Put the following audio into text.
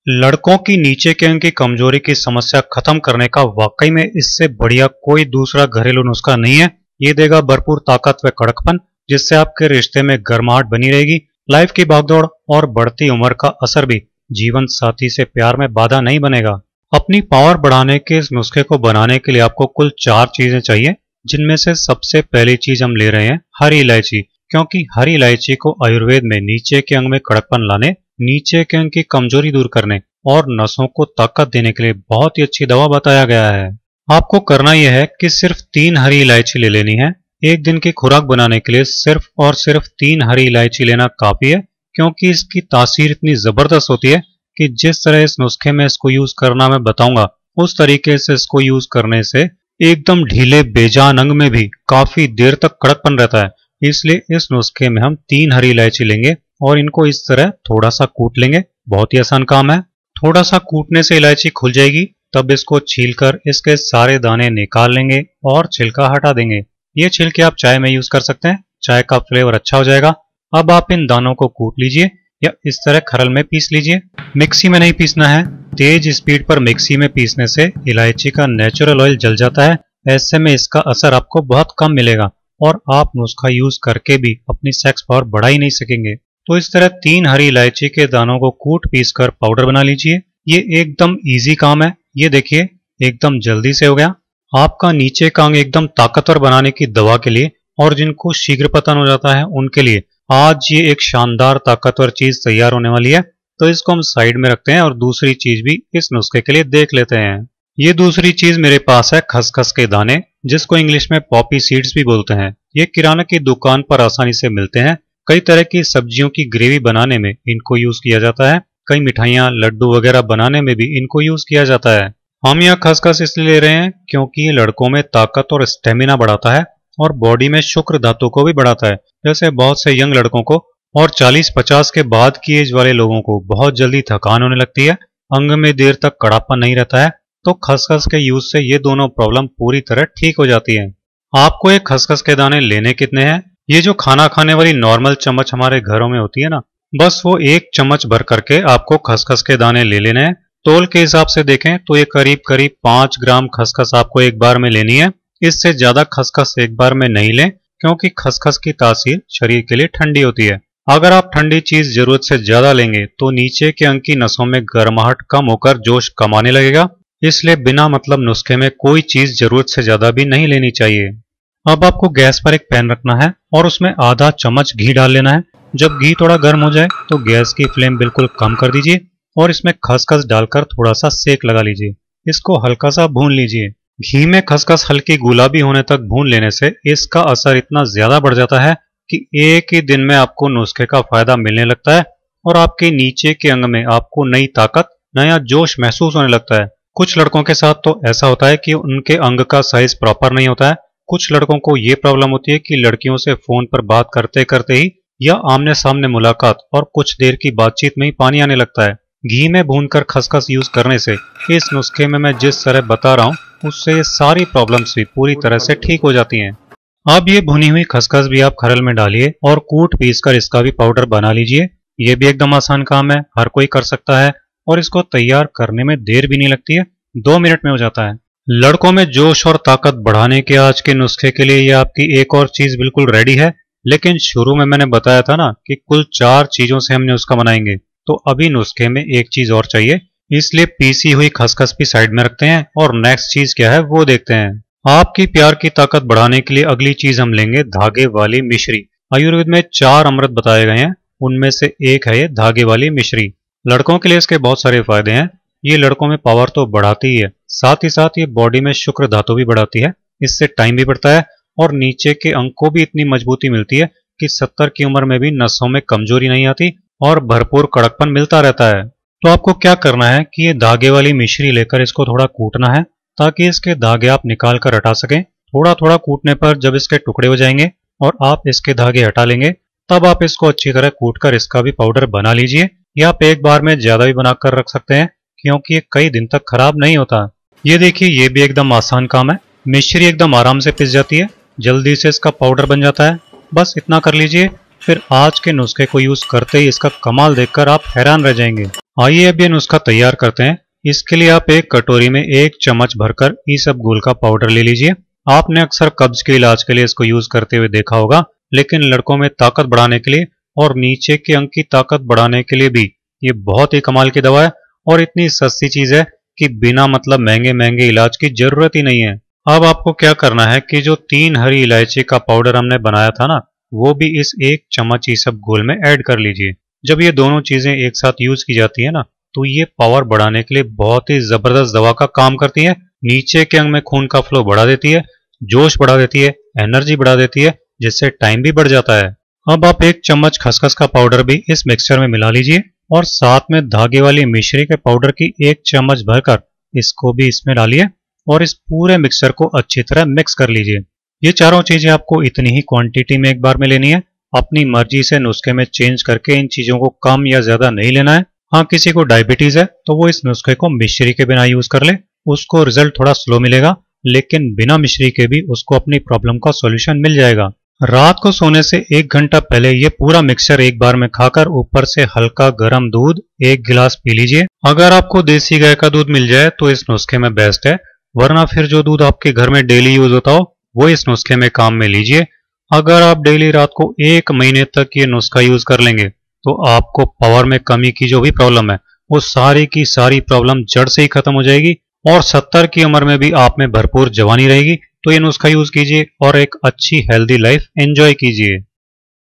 लड़कों की नीचे के अंग की कमजोरी की समस्या खत्म करने का वाकई में इससे बढ़िया कोई दूसरा घरेलू नुस्खा नहीं है। ये देगा भरपूर ताकत व कड़कपन, जिससे आपके रिश्ते में गर्माहट बनी रहेगी। लाइफ की भागदौड़ और बढ़ती उम्र का असर भी जीवन साथी से प्यार में बाधा नहीं बनेगा। अपनी पावर बढ़ाने के इस नुस्खे को बनाने के लिए आपको कुल 4 चीजें चाहिए, जिनमें से सबसे पहली चीज हम ले रहे हैं हरी इलायची। क्योंकि हरी इलायची को आयुर्वेद में नीचे के अंग में कड़कपन लाने, नीचे के अंग की कमजोरी दूर करने और नसों को ताकत देने के लिए बहुत ही अच्छी दवा बताया गया है। आपको करना यह है कि सिर्फ 3 हरी इलायची ले लेनी है। एक दिन की खुराक बनाने के लिए सिर्फ और सिर्फ 3 हरी इलायची लेना काफी है, क्योंकि इसकी तासीर इतनी जबरदस्त होती है कि जिस तरह इस नुस्खे में इसको यूज करना मैं बताऊंगा, उस तरीके से इसको यूज करने से एकदम ढीले बेजान अंग में भी काफी देर तक कड़कपन रहता है। इसलिए इस नुस्खे में हम 3 हरी इलायची लेंगे और इनको इस तरह थोड़ा सा कूट लेंगे। बहुत ही आसान काम है। थोड़ा सा कूटने से इलायची खुल जाएगी, तब इसको छीलकर इसके सारे दाने निकाल लेंगे और छिलका हटा देंगे। ये छिलके आप चाय में यूज कर सकते हैं, चाय का फ्लेवर अच्छा हो जाएगा। अब आप इन दानों को कूट लीजिए या इस तरह खरल में पीस लीजिए। मिक्सी में नहीं पीसना है। तेज स्पीड पर मिक्सी में पीसने से इलायची का नेचुरल ऑयल जल जाता है। ऐसे में इसका असर आपको बहुत कम मिलेगा और आप नुस्खा यूज करके भी अपनी सेक्स पावर बढ़ा ही नहीं सकेंगे। तो इस तरह 3 हरी इलायची के दानों को कूट पीस कर पाउडर बना लीजिए। ये एकदम इजी काम है। ये देखिए एकदम जल्दी से हो गया। आपका नीचे का अंग एकदम ताकतवर बनाने की दवा के लिए और जिनको शीघ्र पतन हो जाता है उनके लिए आज ये एक शानदार ताकतवर चीज तैयार होने वाली है। तो इसको हम साइड में रखते हैं और दूसरी चीज भी इस नुस्खे के लिए देख लेते हैं। ये दूसरी चीज मेरे पास है खसखस के दाने, जिसको इंग्लिश में पॉपी सीड्स भी बोलते हैं। ये किराना की दुकान पर आसानी से मिलते हैं। कई तरह की सब्जियों की ग्रेवी बनाने में इनको यूज किया जाता है। कई मिठाइयाँ, लड्डू वगैरह बनाने में भी इनको यूज किया जाता है। हम यह खसखस इसलिए ले रहे हैं क्योंकि ये लड़कों में ताकत और स्टेमिना बढ़ाता है और बॉडी में शुक्र धातु को भी बढ़ाता है। जैसे बहुत से यंग लड़कों को और 40-50 के बाद की एज वाले लोगों को बहुत जल्दी थकान होने लगती है, अंग में देर तक कड़ापन नहीं रहता है, तो खसखस के यूज से ये दोनों प्रॉब्लम पूरी तरह ठीक हो जाती है। आपको एक खसखस के दाने लेने कितने हैं? ये जो खाना खाने वाली नॉर्मल चम्मच हमारे घरों में होती है ना, बस वो 1 चम्मच भर करके आपको खसखस के दाने ले लेने हैं। तोल के हिसाब से देखें तो ये करीब करीब 5 ग्राम खसखस आपको एक बार में लेनी है। इससे ज्यादा खसखस एक बार में नहीं लें, क्योंकि खसखस की तासीर शरीर के लिए ठंडी होती है। अगर आप ठंडी चीज जरूरत से ज्यादा लेंगे तो नीचे के अंग की नसों में गर्माहट कम होकर जोश कम आने लगेगा। इसलिए बिना मतलब नुस्खे में कोई चीज जरूरत से ज्यादा भी नहीं लेनी चाहिए। अब आपको गैस पर एक पैन रखना है और उसमें आधा चम्मच घी डाल लेना है। जब घी थोड़ा गर्म हो जाए तो गैस की फ्लेम बिल्कुल कम कर दीजिए और इसमें खसखस डालकर थोड़ा सा सेक लगा लीजिए। इसको हल्का सा भून लीजिए। घी में खसखस हल्की गुलाबी होने तक भून लेने से इसका असर इतना ज्यादा बढ़ जाता है कि एक ही दिन में आपको नुस्खे का फायदा मिलने लगता है और आपके नीचे के अंग में आपको नई ताकत, नया जोश महसूस होने लगता है। कुछ लड़कों के साथ तो ऐसा होता है कि उनके अंग का साइज प्रॉपर नहीं होता है। कुछ लड़कों को ये प्रॉब्लम होती है कि लड़कियों से फोन पर बात करते करते ही या आमने सामने मुलाकात और कुछ देर की बातचीत में ही पानी आने लगता है। घी में भूनकर खसखस यूज करने से इस नुस्खे में मैं जिस तरह बता रहा हूँ, उससे ये सारी प्रॉब्लम्स भी पूरी तरह से ठीक हो जाती हैं। अब ये भुनी हुई खसखस भी आप खरल में डालिए और कूट पीस कर इसका भी पाउडर बना लीजिए। ये भी एकदम आसान काम है, हर कोई कर सकता है और इसको तैयार करने में देर भी नहीं लगती है, 2 मिनट में हो जाता है। लड़कों में जोश और ताकत बढ़ाने के आज के नुस्खे के लिए ये आपकी एक और चीज बिल्कुल रेडी है। लेकिन शुरू में मैंने बताया था ना कि कुल 4 चीजों से हम नुस्खा बनाएंगे, तो अभी नुस्खे में एक चीज और चाहिए। इसलिए पीसी हुई खसखस भी साइड में रखते हैं और नेक्स्ट चीज क्या है वो देखते हैं। आपकी प्यार की ताकत बढ़ाने के लिए अगली चीज हम लेंगे धागे वाली मिश्री। आयुर्वेद में 4 अमृत बताए गए हैं, उनमें से एक है ये धागे वाली मिश्री। लड़कों के लिए इसके बहुत सारे फायदे हैं। ये लड़कों में पावर तो बढ़ाती ही है, साथ ही साथ ये बॉडी में शुक्र धातु भी बढ़ाती है। इससे टाइम भी बढ़ता है और नीचे के अंग को भी इतनी मजबूती मिलती है कि 70 की उम्र में भी नसों में कमजोरी नहीं आती और भरपूर कड़कपन मिलता रहता है। तो आपको क्या करना है कि ये धागे वाली मिश्री लेकर इसको थोड़ा कूटना है, ताकि इसके धागे आप निकाल कर हटा सकें। थोड़ा थोड़ा कूटने पर जब इसके टुकड़े हो जाएंगे और आप इसके धागे हटा लेंगे, तब आप इसको अच्छी तरह कूट कर इसका भी पाउडर बना लीजिए। या आप एक बार में ज्यादा भी बनाकर रख सकते हैं, क्योंकि ये कई दिन तक खराब नहीं होता। ये देखिए, ये भी एकदम आसान काम है। मिश्री एकदम आराम से पिस जाती है, जल्दी से इसका पाउडर बन जाता है। बस इतना कर लीजिए, फिर आज के नुस्खे को यूज करते ही इसका कमाल देखकर आप हैरान रह जाएंगे। आइए अब ये नुस्खा तैयार करते हैं। इसके लिए आप एक कटोरी में 1 चम्मच भरकर ईसबगोल का पाउडर ले लीजिए। आपने अक्सर कब्ज के इलाज के लिए इसको यूज करते हुए देखा होगा, लेकिन लड़कों में ताकत बढ़ाने के लिए और नीचे के अंग की ताकत बढ़ाने के लिए भी ये बहुत ही कमाल की दवा है और इतनी सस्ती चीज है कि बिना मतलब महंगे महंगे इलाज की जरूरत ही नहीं है। अब आपको क्या करना है कि जो 3 हरी इलायची का पाउडर हमने बनाया था ना, वो भी इस 1 चम्मच ईसबगोल में ऐड कर लीजिए। जब ये दोनों चीजें एक साथ यूज की जाती है ना, तो ये पावर बढ़ाने के लिए बहुत ही जबरदस्त दवा का काम करती है। नीचे के अंग में खून का फ्लो बढ़ा देती है, जोश बढ़ा देती है, एनर्जी बढ़ा देती है, जिससे टाइम भी बढ़ जाता है। अब आप 1 चम्मच खसखस का पाउडर भी इस मिक्सचर में मिला लीजिए और साथ में धागे वाली मिश्री के पाउडर की 1 चम्मच भरकर इसको भी इसमें डालिए और इस पूरे मिक्सचर को अच्छी तरह मिक्स कर लीजिए। ये चारों चीजें आपको इतनी ही क्वांटिटी में एक बार में लेनी है। अपनी मर्जी से नुस्खे में चेंज करके इन चीजों को कम या ज्यादा नहीं लेना है। हाँ, किसी को डायबिटीज है तो वो इस नुस्खे को मिश्री के बिना यूज कर ले, उसको रिजल्ट थोड़ा स्लो मिलेगा, लेकिन बिना मिश्री के भी उसको अपनी प्रॉब्लम का सॉल्यूशन मिल जाएगा। रात को सोने से 1 घंटा पहले ये पूरा मिक्सचर एक बार में खाकर ऊपर से हल्का गर्म दूध 1 गिलास पी लीजिए। अगर आपको देसी गाय का दूध मिल जाए तो इस नुस्खे में बेस्ट है, वरना फिर जो दूध आपके घर में डेली यूज होता हो वो इस नुस्खे में काम में लीजिए। अगर आप डेली रात को 1 महीने तक ये नुस्खा यूज कर लेंगे तो आपको पावर में कमी की जो भी प्रॉब्लम है वो सारी की सारी प्रॉब्लम जड़ से ही खत्म हो जाएगी और 70 की उम्र में भी आप में भरपूर जवानी रहेगी। तो ये नुस्खा यूज कीजिए और एक अच्छी हेल्दी लाइफ एंजॉय कीजिए।